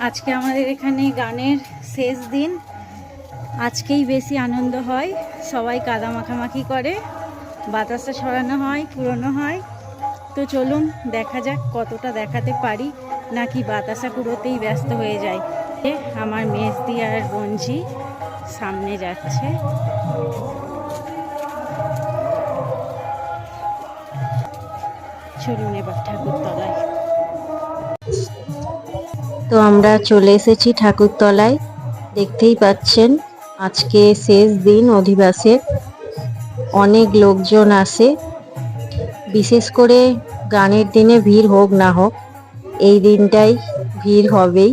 আজকে আমাদের এখানে গানের শেষ দিন। আজকেই বেশি আনন্দ হয়, সবাই কাদা মাখামাখি করে, বাতাসা ছড়ানো হয়, কুড়োনো হয়। তো চলুন দেখা যাক কতটা দেখাতে পারি, নাকি বাতাসা কুড়োতেই ব্যস্ত হয়ে যায়। আমার মেজদি আর বঞ্জি সামনে যাচ্ছে। চলুন এবার ঠাকুরতলায়। তো আমরা চলে এসেছি ঠাকুরতলায়। দেখতেই পাচ্ছেন আজকে শেষ দিন অধিবাসের। অনেক লোকজন আসে, বিশেষ করে গানের দিনে ভিড় হোক না হোক, এই দিনটাই ভিড় হবেই।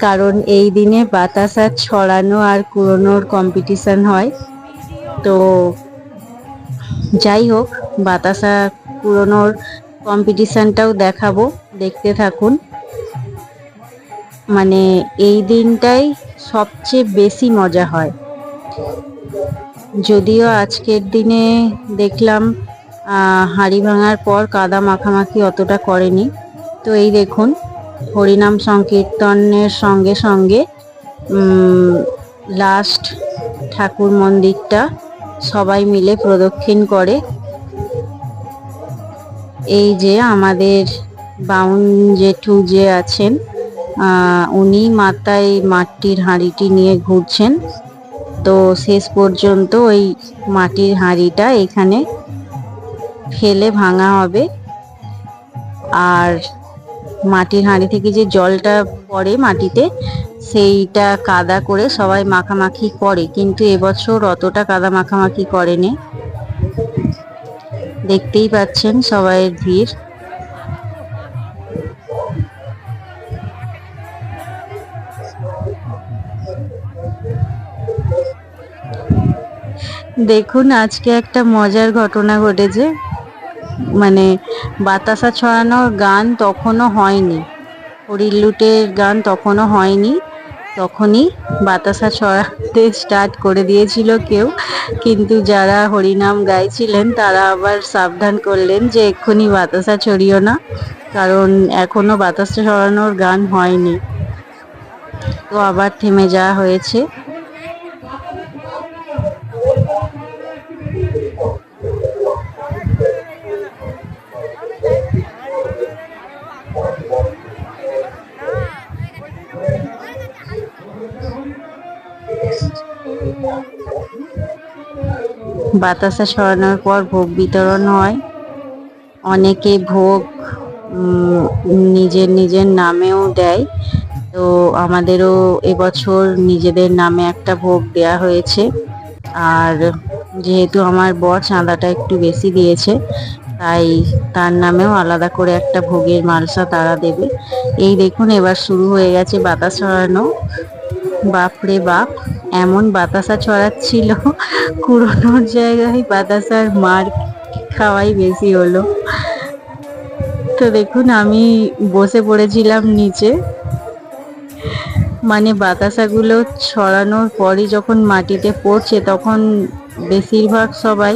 কারণ এই দিনে বাতাসা ছড়ানো আর কুড়োনোর কম্পিটিশন হয়। তো যাই হোক, বাতাসা কুড়োনোর কম্পিটিশনটাও দেখাবো, দেখতে থাকুন। মানে এই দিনটাই সবচেয়ে বেশি মজা হয়। যদিও আজকের দিনে দেখলাম হাঁড়ি ভাঙার পর কাদা মাখামাখি অতটা করেনি। তো এই দেখুন, হরিনাম সংকীর্তনের সঙ্গে সঙ্গে লাস্ট ঠাকুর মন্দিরটা সবাই মিলে প্রদক্ষিণ করে। এই যে আমাদের বাউন জেঠু যে আছেন, উনি মাথায় মাটির হাঁড়িটি নিয়ে ঘুরছেন। তো শেষ পর্যন্ত ওই মাটির হাঁড়িটা এখানে ফেলে ভাঙা হবে। আর মাটির হাঁড়ি থেকে যে জলটা পড়ে মাটিতে, সেইটা কাদা করে সবাই মাখামাখি করে, কিন্তু এবছর অতটা কাদা মাখামাখি করেনি। দেখতেই পাচ্ছেন সবাইয়ের ভিড়। দেখুন আজকে একটা মজার ঘটনা ঘটেছে। মানে বাতাসা ছড়ানোর গান তখনও হয়নি, হরির লুটের গান তখনও হয়নি, তখনই বাতাসা ছড়াতে স্টার্ট করে দিয়েছিল কেউ। কিন্তু যারা হরিনাম গাইছিলেন তারা আবার সাবধান করলেন যে এক্ষুনি বাতাসা ছড়িও না, কারণ এখনো বাতাসা ছড়ানোর গান হয়নি। তো আবার থেমে যাওয়া হয়েছে। বাতাসা ছড়ানোর পর ভোগ বিতরণ হয়। অনেকে ভোগ নিজের নিজের নামেও দেয়। তো আমাদেরও এবছর নিজেদের নামে একটা ভোগ দেয়া হয়েছে। আর যেহেতু আমার বর চাঁদাটা একটু বেশি দিয়েছে, তাই তার নামেও আলাদা করে একটা ভোগের মালসা তারা দেবে। এই দেখুন এবার শুরু হয়ে গেছে বাতাসা ছড়ানো। বাপরে বাপ, এমন বাতাসা ছড়াচ্ছিল, কুড়োনোর জায়গায় বাতাসার মার খাওয়াই বেশি হলো। তো দেখুন আমি বসে পড়েছিলাম নিচে। মানে বাতাসাগুলো ছড়ানোর পরই যখন মাটিতে পড়ছে, তখন বেশিরভাগ সবাই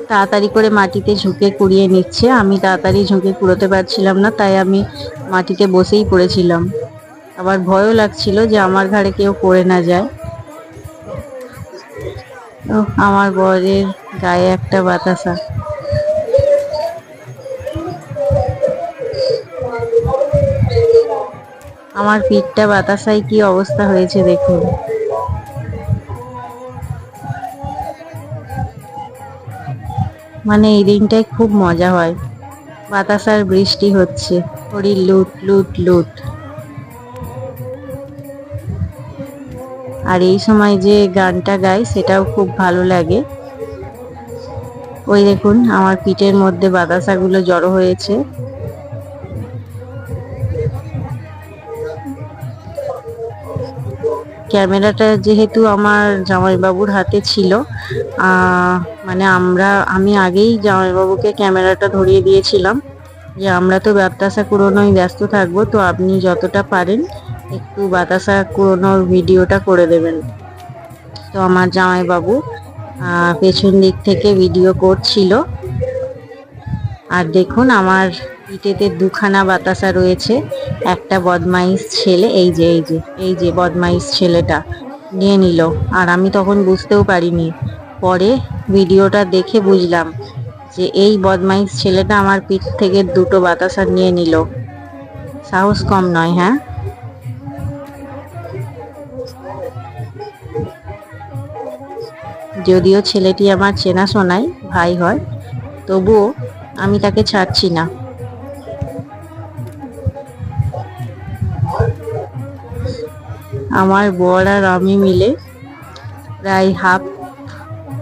তাড়াতাড়ি করে মাটিতে ঝুঁকে কুড়িয়ে নিচ্ছে। আমি তাড়াতাড়ি ঝুঁকে কুড়োতে পারছিলাম না, তাই আমি মাটিতে বসেই পড়েছিলাম। আবার ভয়ও লাগছিল যে আমার ঘাড়ে কেউ পড়ে না যায়। তো আমার বরের গায়ে একটা বাতাসা। আমার পিঠটা বাতাসায় কি অবস্থা হয়েছে দেখুন। মানে এই দিনটায় খুব মজা হয়। বাতাসার বৃষ্টি হচ্ছে, হরি লুট লুট লুট। আর এই সময় যে গানটা গাই সেটাও খুব ভালো লাগে। ওই দেখুন আমার পিঠের মধ্যে বাতাসাগুলো জড়ো হয়েছে। ক্যামেরাটা যেহেতু আমার জামাইবাবুর হাতে ছিল, মানে আমি আগেই জামাইবাবুকে ক্যামেরাটা ধরিয়ে দিয়েছিলাম যে আমরা তো বাতাসা কুড়োনোয় ব্যস্ত থাকবো, তো আপনি যতটা পারেন একটু বাতাসা কুড়োনোর ভিডিওটা করে দেবেন। তো আমার জামাইবাবু পেছন দিক থেকে ভিডিও করছিল। আর দেখুন আমার পিঠেতে দুখানা বাতাসা রয়েছে। একটা বদমাইশ ছেলে, এই যে বদমাইশ ছেলেটা নিয়ে নিল, আর আমি তখন বুঝতেও পারিনি। পরে ভিডিওটা দেখে বুঝলাম যে এই বদমাইশ ছেলেটা আমার পিঠ থেকে দুটো বাতাসা নিয়ে নিল। সাহস কম নয়, হ্যাঁ। যদিও ছেলেটি আমার চেনাশোনাই ভাই হয়, তবুও আমি তাকে ছাড়ছি না। আমার বর আর আমি মিলে প্রায় হাফ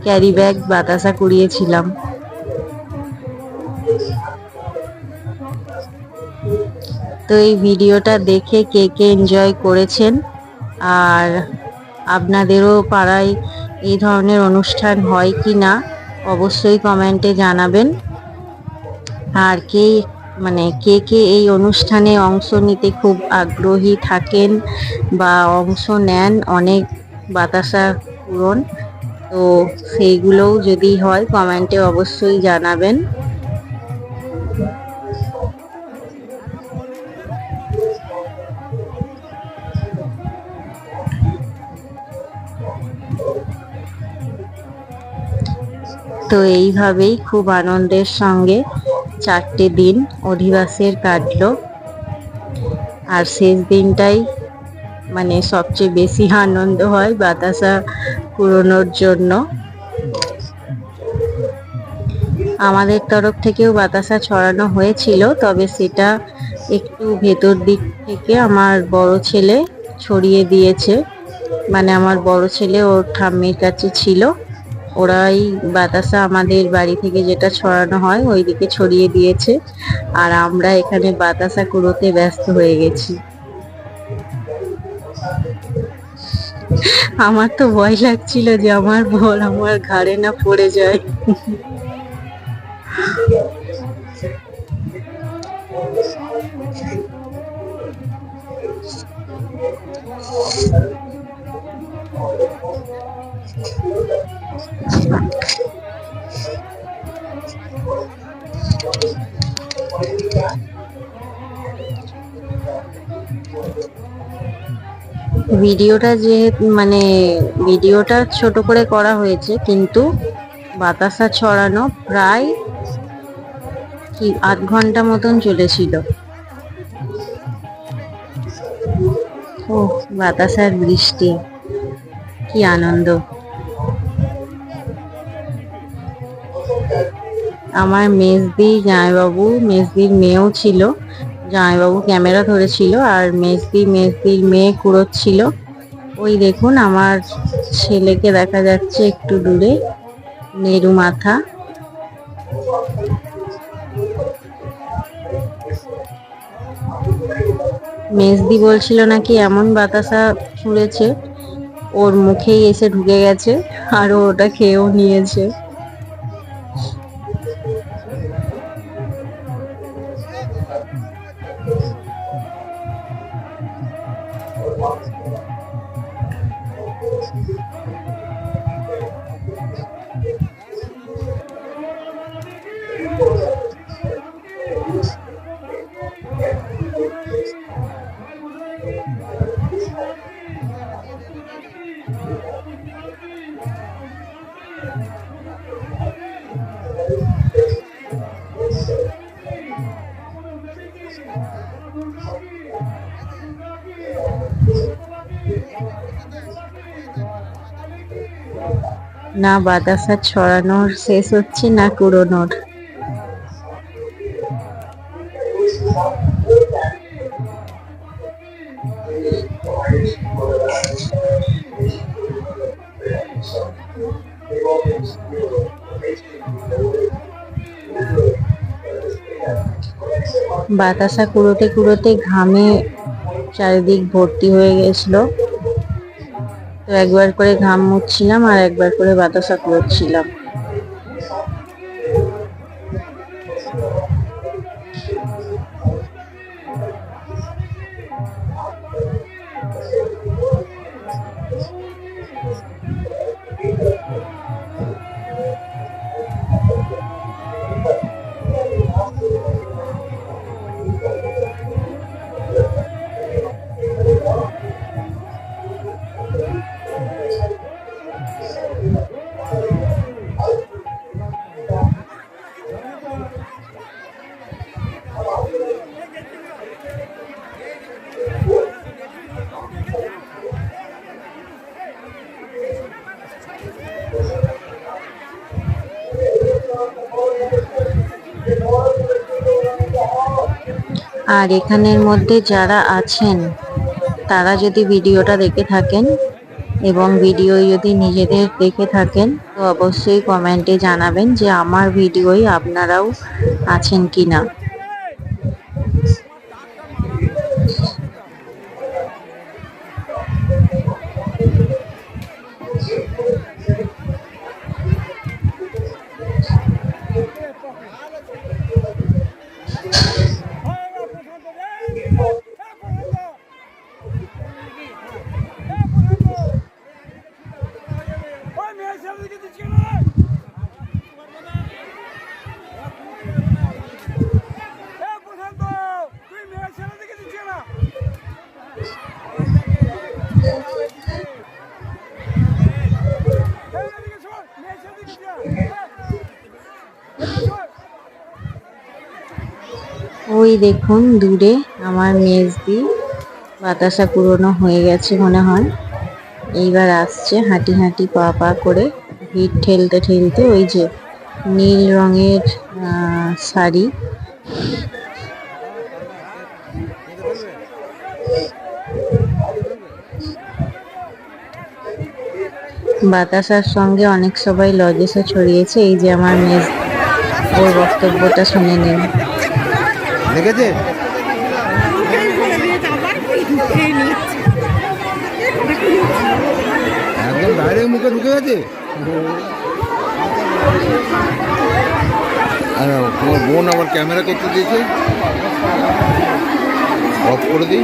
ক্যারি ব্যাগ বাতাসা কুড়িয়েছিলাম। তো এই ভিডিওটা দেখে কে কে এনজয় করেছেন, আর আপনাদেরও পাড়ায় এই ধরনের অনুষ্ঠান হয় কি না অবশ্যই কমেন্টে জানাবেন। আর কে কে এই অনুষ্ঠানে অংশ নিতে খুব আগ্রহী থাকেন বা অংশ নেন অনেক বাতাসা পূরণ, তো সেইগুলোও যদি হয় কমেন্টে অবশ্যই জানাবেন। তো এইভাবেই খুব আনন্দের সঙ্গে 4টে দিন অধিবাসের কাটলো। আর শেষ দিনটাই সবচেয়ে বেশি আনন্দ হয় বাতাসা কুড়োনোর জন্য। আমাদের তরফ থেকেও বাতাসা ছড়ানো হয়েছিল, তবে সেটা একটু ভেতর দিক থেকে আমার বড় ছেলে ছড়িয়ে দিয়েছে। আমার বড় ছেলে ওর ঠাম্মির কাছে ছিল, ওরাই বাতাসা আমাদের বাড়ি থেকে যেটা ছড়ানো হয় ওই দিকে ছড়িয়ে দিয়েছে, আর আমরা এখানে বাতাসা কুড়োতে ব্যস্ত হয়ে গেছি। আমার তো ভয় লাগছিল যে আমার বর আমার ঘাড়ে না পড়ে যায়। ভিডিওটা ভিডিওটা ছোট করে করা হয়েছে, কিন্তু বাতাসা ছড়ানো প্রায় আধ ঘন্টা মতন চলেছিল। ও বাতাসার বৃষ্টি, কি আনন্দ। আমার মেজদির মেয়েও ছিল। জামাইবাবু ক্যামেরা ধরেছিল আর মেজদির মেয়ে কুড়োচ্ছিল। ওই দেখুন আমার ছেলেকে দেখা যাচ্ছে একটু দূরে, নেরু মাথা। মেজদি বলছিল নাকি এমন বাতাসা ছুঁড়েছে ওর মুখেই এসে ঢুকে গেছে, আর ওটা খেয়েও নিয়েছে। না বাতাসা ছড়ানোর শেষ হচ্ছে না কুড়োনোর। বাতাসা কুড়োতে কুড়োতে ঘামে চারিদিক ভর্তি হয়ে গেছিল, তো একবার করে ঘাম মুছছিলাম আর একবার করে বাতাসা কুড়োচ্ছিলাম। আর এখানের মধ্যে যারা আছেন তারা যদি ভিডিওটা দেখে থাকেন এবং ভিডিও যদি নিজেদের দেখে থাকেন তো অবশ্যই কমেন্টে জানাবেন যে আমার ভিডিওই আপনারাও আছেন কিনা। ওই দেখুন দূরে আমার মেজদি বাতাসা পুরনো হয়ে গেছে মনে হয়, এইবার আসছে হাঁটি হাঁটি পা পা করে, ভিড় ঠেলতে ঠেলতে। ওই যে নীল রঙের শাড়ি, বাতাসার সঙ্গে অনেক সবাই লজেসও ছড়িয়েছে। এই যে আমার মেজ, ওর বক্তব্যটা শুনে নিন। দেখেছে একদম ডাইরেক্ট মুখে ঢুকে গেছে। আর তোমার বোন আবার ক্যামেরা করতে দিয়েছে, অফ করে দিই।